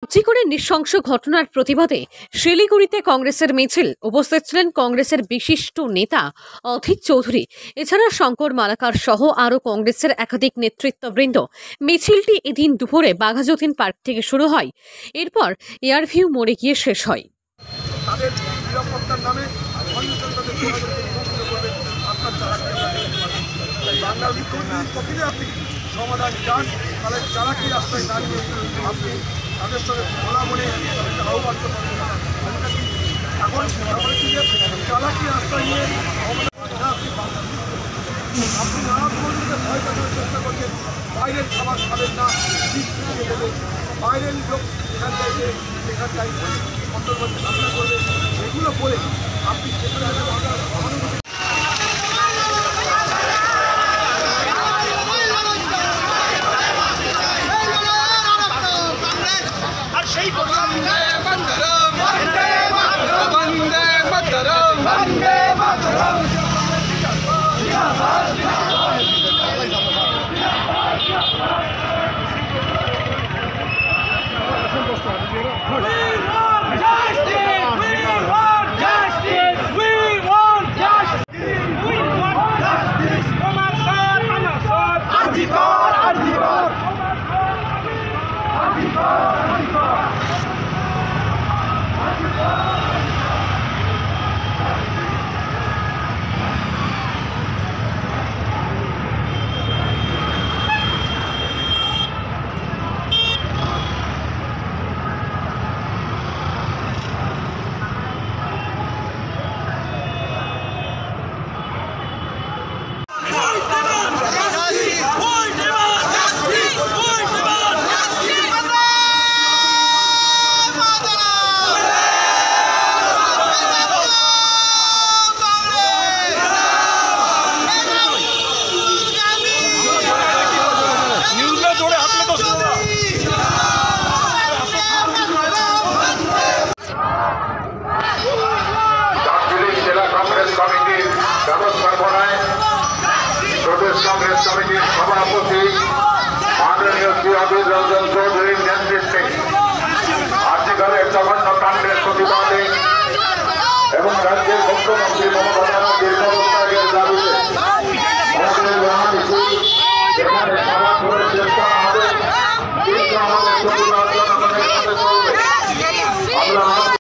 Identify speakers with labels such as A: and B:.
A: আর্জি করে নৃশংস ঘটনার প্রতিবাদে শিলিগুড়িতে কংগ্রেসের মিছিল। উপস্থিত ছিলেন কংগ্রেসের বিশিষ্ট নেতা অধীর চৌধুরী, এছাড়া শঙ্কর মালাকার সহ আরও কংগ্রেসের একাধিক নেতৃত্ববৃন্দ। মিছিলটি এদিন দুপুরে বাঘাযতীন পার্ক থেকে শুরু হয়, এরপর এয়ারভিউ মোড়ে গিয়ে শেষ হয়।
B: সমাধান চান তাহলে চালাকি রাস্তায় দাঁড়িয়ে আপনি তাদের সঙ্গে খোলা মনে আহ্বান করবেন। এখন চালাকি রাস্তায় নিয়ে আপনি নানা ধরনের ভয় দেখানোর চেষ্টা করছেন। বাইরের খাবার খাবেন না, বাইরের লোক এখানটায় অন্তর্গত ঘটনা করবে, এগুলো বলে আপনি সেখানে প্রদেশ কংগ্রেস কমিটির সভাপতি মাননীয় শ্রী অধীর রঞ্জন চৌধুরীর নেতৃত্বে আর্জিকরের জঘন্য কাণ্ডের প্রতিবাদে এবং রাজ্যের মুখ্যমন্ত্রী